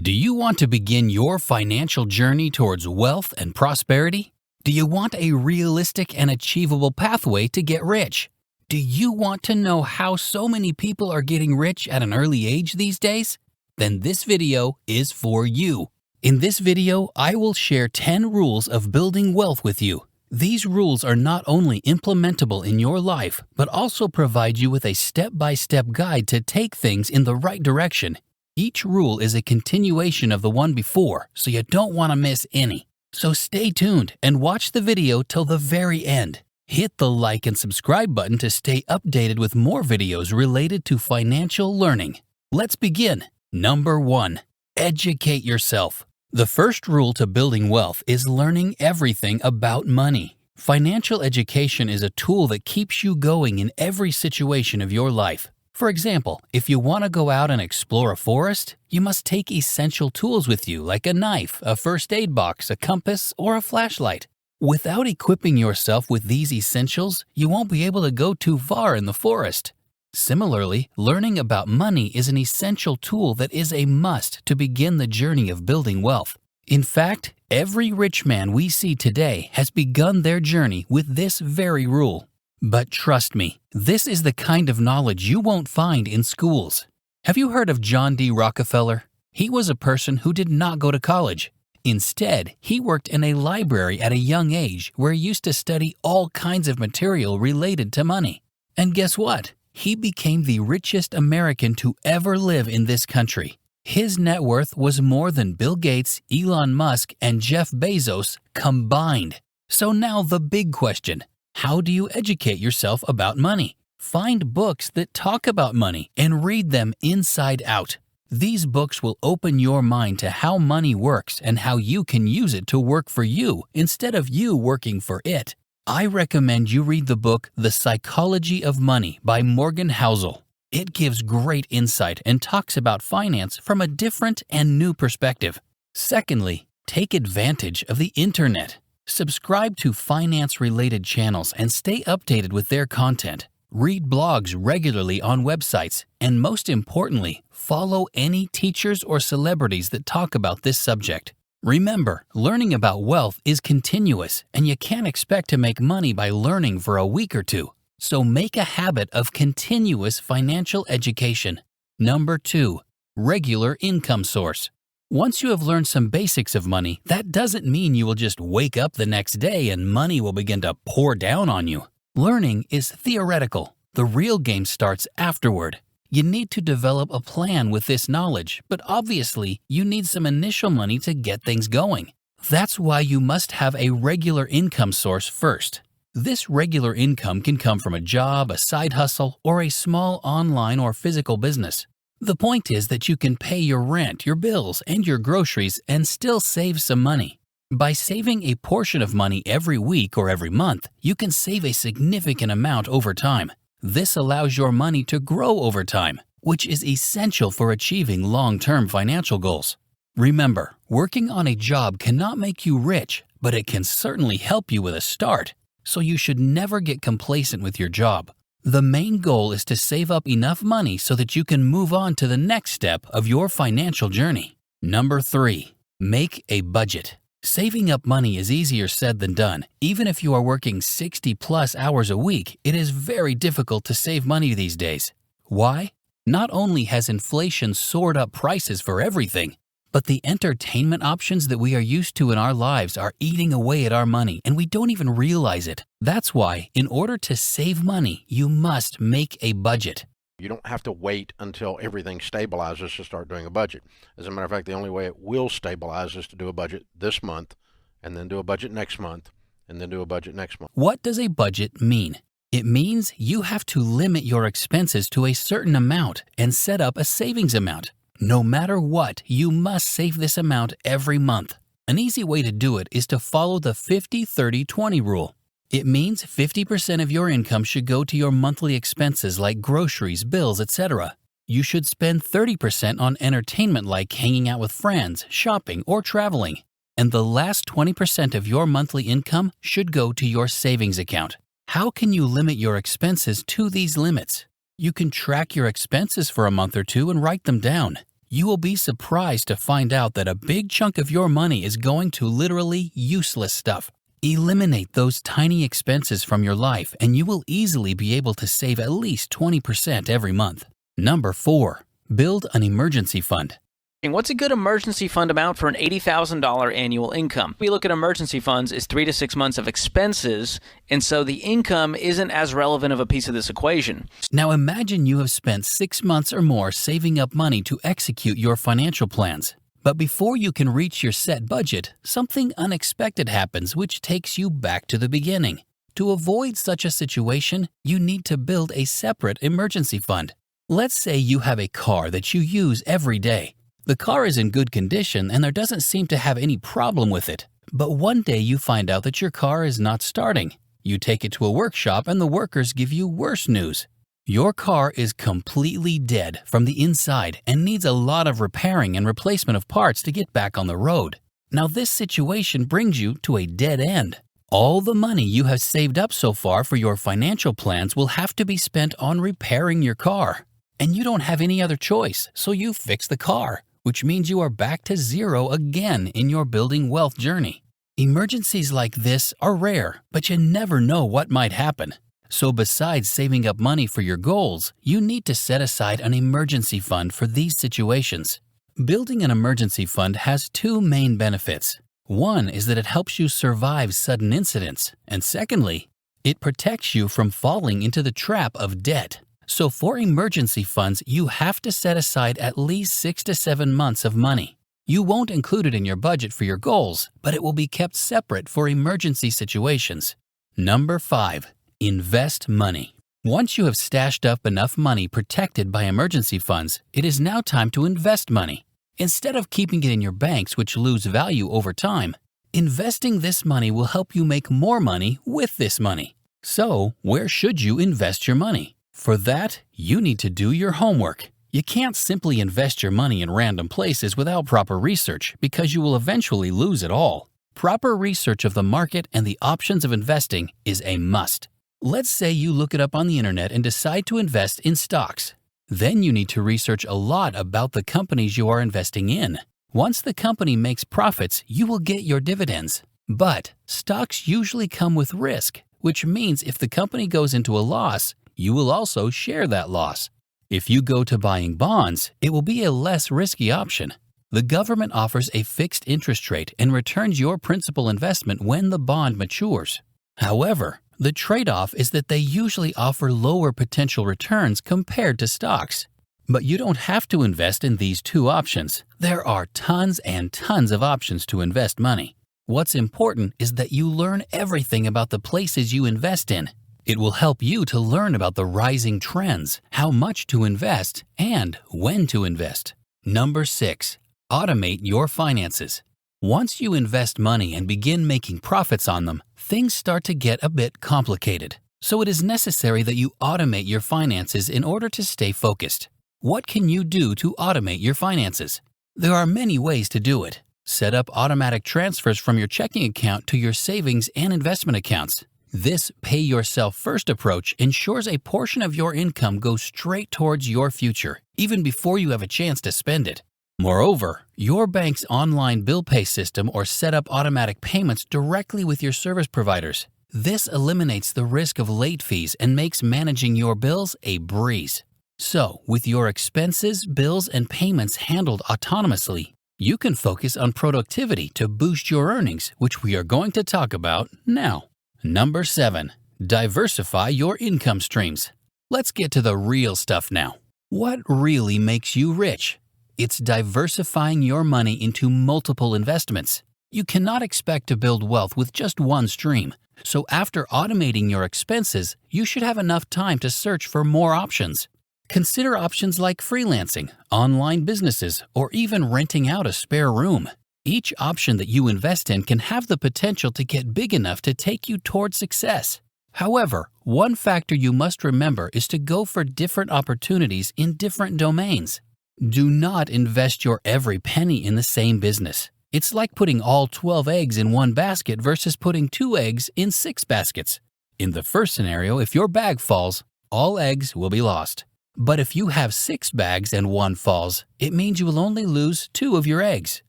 Do you want to begin your financial journey towards wealth and prosperity? Do you want a realistic and achievable pathway to get rich? Do you want to know how so many people are getting rich at an early age these days? Then this video is for you. In this video, I will share 10 rules of building wealth with you. These rules are not only implementable in your life, but also provide you with a step-by-step guide to take things in the right direction. Each rule is a continuation of the one before, so you don't want to miss any. So stay tuned and watch the video till the very end. Hit the like and subscribe button to stay updated with more videos related to financial learning. Let's begin. Number 1. Educate yourself. The first rule to building wealth is learning everything about money. Financial education is a tool that keeps you going in every situation of your life. For example, if you want to go out and explore a forest, you must take essential tools with you like a knife, a first aid box, a compass, or a flashlight. Without equipping yourself with these essentials, you won't be able to go too far in the forest. Similarly, learning about money is an essential tool that is a must to begin the journey of building wealth. In fact, every rich man we see today has begun their journey with this very rule. But trust me, this is the kind of knowledge you won't find in schools. Have you heard of John D. Rockefeller? He was a person who did not go to college. Instead, he worked in a library at a young age where he used to study all kinds of material related to money. And guess what? He became the richest American to ever live in this country. His net worth was more than Bill Gates, Elon Musk, and Jeff Bezos combined. So now the big question. How do you educate yourself about money? Find books that talk about money and read them inside out. These books will open your mind to how money works and how you can use it to work for you instead of you working for it. I recommend you read the book The Psychology of Money by Morgan Housel. It gives great insight and talks about finance from a different and new perspective. Secondly, take advantage of the internet. Subscribe to finance-related channels and stay updated with their content. Read blogs regularly on websites, and most importantly, follow any teachers or celebrities that talk about this subject. Remember, learning about wealth is continuous, and you can't expect to make money by learning for a week or two. So make a habit of continuous financial education. Number 2. Regular income source. Once you have learned some basics of money, that doesn't mean you will just wake up the next day and money will begin to pour down on you. Learning is theoretical. The real game starts afterward. You need to develop a plan with this knowledge, but obviously, you need some initial money to get things going. That's why you must have a regular income source first. This regular income can come from a job, a side hustle, or a small online or physical business. The point is that you can pay your rent, your bills, and your groceries and still save some money. By saving a portion of money every week or every month, you can save a significant amount over time. This allows your money to grow over time, which is essential for achieving long-term financial goals. Remember, working on a job cannot make you rich, but it can certainly help you with a start, so you should never get complacent with your job. The main goal is to save up enough money so that you can move on to the next step of your financial journey. Number 3. Make a budget. Saving up money is easier said than done. Even if you are working 60+ hours a week, it is very difficult to save money these days. Why? Not only has inflation soared up prices for everything, but the entertainment options that we are used to in our lives are eating away at our money, and we don't even realize it. That's why, in order to save money, you must make a budget. You don't have to wait until everything stabilizes to start doing a budget. As a matter of fact, the only way it will stabilize is to do a budget this month, and then do a budget next month, and then do a budget next month. What does a budget mean? It means you have to limit your expenses to a certain amount and set up a savings amount. No matter what, you must save this amount every month. An easy way to do it is to follow the 50-30-20 rule. It means 50% of your income should go to your monthly expenses like groceries, bills, etc. You should spend 30% on entertainment like hanging out with friends, shopping, or traveling. And the last 20% of your monthly income should go to your savings account. How can you limit your expenses to these limits? You can track your expenses for a month or two and write them down. you will be surprised to find out that a big chunk of your money is going to literally useless stuff. Eliminate those tiny expenses from your life and you will easily be able to save at least 20% every month. Number 4. Build an emergency fund. What's a good emergency fund amount for an $80,000 annual income? We look at emergency funds as 3 to 6 months of expenses, and so the income isn't as relevant of a piece of this equation. Now imagine you have spent 6 months or more saving up money to execute your financial plans. But before you can reach your set budget, something unexpected happens which takes you back to the beginning. To avoid such a situation, you need to build a separate emergency fund. Let's say you have a car that you use every day. The car is in good condition and there doesn't seem to have any problem with it. But one day you find out that your car is not starting. You take it to a workshop and the workers give you worse news. Your car is completely dead from the inside and needs a lot of repairing and replacement of parts to get back on the road. Now this situation brings you to a dead end. All the money you have saved up so far for your financial plans will have to be spent on repairing your car. And you don't have any other choice, so you fix the car, which means you are back to zero again in your building wealth journey. Emergencies like this are rare, but you never know what might happen. So besides saving up money for your goals, you need to set aside an emergency fund for these situations. Building an emergency fund has 2 main benefits. One is that it helps you survive sudden incidents, and secondly, it protects you from falling into the trap of debt. So for emergency funds, you have to set aside at least 6 to 7 months of money. You won't include it in your budget for your goals, but it will be kept separate for emergency situations. Number 5. Invest money. Once you have stashed up enough money protected by emergency funds, it is now time to invest money. Instead of keeping it in your banks, which lose value over time, investing this money will help you make more money with this money. So, where should you invest your money? For that, you need to do your homework. You can't simply invest your money in random places without proper research because you will eventually lose it all. Proper research of the market and the options of investing is a must. Let's say you look it up on the internet and decide to invest in stocks. Then you need to research a lot about the companies you are investing in. Once the company makes profits, you will get your dividends. But stocks usually come with risk, which means if the company goes into a loss, you will also share that loss. If you go to buying bonds, it will be a less risky option. The government offers a fixed interest rate and returns your principal investment when the bond matures. However, the trade-off is that they usually offer lower potential returns compared to stocks. But you don't have to invest in these 2 options. There are tons and tons of options to invest money. What's important is that you learn everything about the places you invest in. It will help you to learn about the rising trends, how much to invest, and when to invest. Number 6. Automate your finances. Once you invest money and begin making profits on them, things start to get a bit complicated. So it is necessary that you automate your finances in order to stay focused. What can you do to automate your finances? There are many ways to do it. Set up automatic transfers from your checking account to your savings and investment accounts. This pay-yourself-first approach ensures a portion of your income goes straight towards your future, even before you have a chance to spend it. Moreover, your bank's online bill pay system or set up automatic payments directly with your service providers. This eliminates the risk of late fees and makes managing your bills a breeze. So, with your expenses, bills, and payments handled autonomously, you can focus on productivity to boost your earnings, which we are going to talk about now. Number 7. Diversify your income streams. Let's get to the real stuff now. What really makes you rich? It's diversifying your money into multiple investments. You cannot expect to build wealth with just one stream. So after automating your expenses, you should have enough time to search for more options. Consider options like freelancing, online businesses, or even renting out a spare room. Each option that you invest in can have the potential to get big enough to take you toward success. However, one factor you must remember is to go for different opportunities in different domains. Do not invest your every penny in the same business. It's like putting all 12 eggs in one basket versus putting 2 eggs in 6 baskets. In the first scenario, if your bag falls, all eggs will be lost. But if you have 6 bags and one falls, it means you will only lose 2 of your eggs.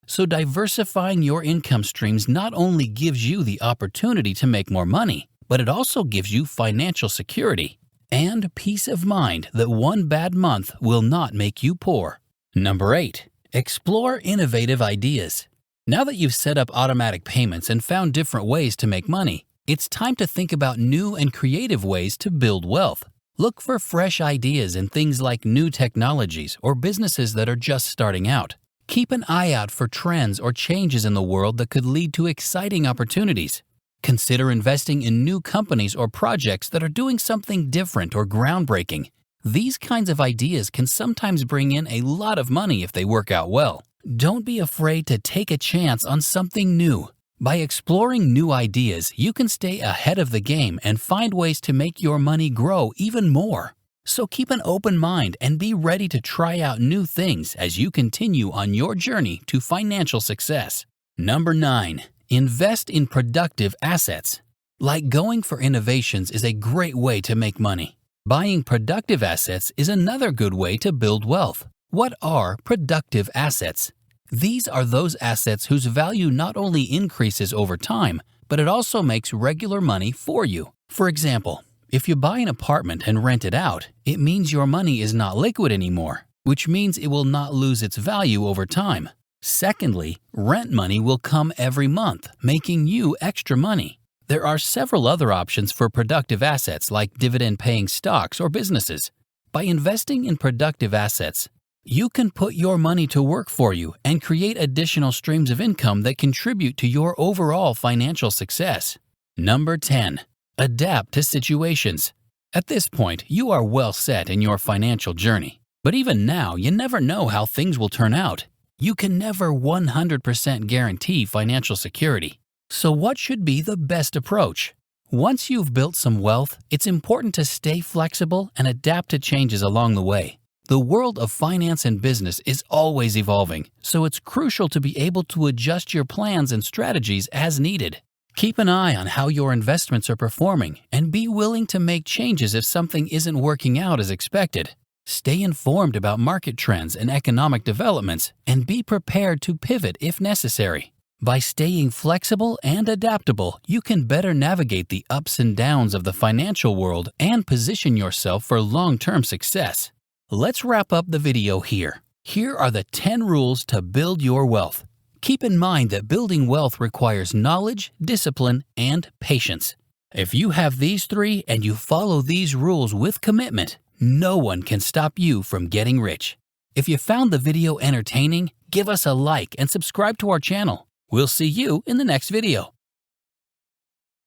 So diversifying your income streams not only gives you the opportunity to make more money, but it also gives you financial security and peace of mind that one bad month will not make you poor. Number 8. Explore innovative ideas. Now that you've set up automatic payments and found different ways to make money, it's time to think about new and creative ways to build wealth. Look for fresh ideas in things like new technologies or businesses that are just starting out. Keep an eye out for trends or changes in the world that could lead to exciting opportunities. Consider investing in new companies or projects that are doing something different or groundbreaking. These kinds of ideas can sometimes bring in a lot of money if they work out well. Don't be afraid to take a chance on something new. By exploring new ideas, you can stay ahead of the game and find ways to make your money grow even more. So keep an open mind and be ready to try out new things as you continue on your journey to financial success. Number 9. Invest in productive assets. Like going for innovations is a great way to make money. Buying productive assets is another good way to build wealth. What are productive assets? These are those assets whose value not only increases over time, but it also makes regular money for you. For example, if you buy an apartment and rent it out, it means your money is not liquid anymore, which means it will not lose its value over time. Secondly, rent money will come every month, making you extra money. There are several other options for productive assets like dividend-paying stocks or businesses. By investing in productive assets, you can put your money to work for you and create additional streams of income that contribute to your overall financial success. Number 10. Adapt to situations. At this point, you are well set in your financial journey. But even now, you never know how things will turn out. You can never 100% guarantee financial security. So what should be the best approach? Once you've built some wealth, it's important to stay flexible and adapt to changes along the way. The world of finance and business is always evolving, so it's crucial to be able to adjust your plans and strategies as needed. Keep an eye on how your investments are performing and be willing to make changes if something isn't working out as expected. Stay informed about market trends and economic developments and be prepared to pivot if necessary. By staying flexible and adaptable, you can better navigate the ups and downs of the financial world and position yourself for long-term success. Let's wrap up the video here. Here are the 10 rules to build your wealth. Keep in mind that building wealth requires knowledge, discipline, and patience. If you have these 3 and you follow these rules with commitment, no one can stop you from getting rich. If you found the video entertaining, give us a like and subscribe to our channel. We'll see you in the next video.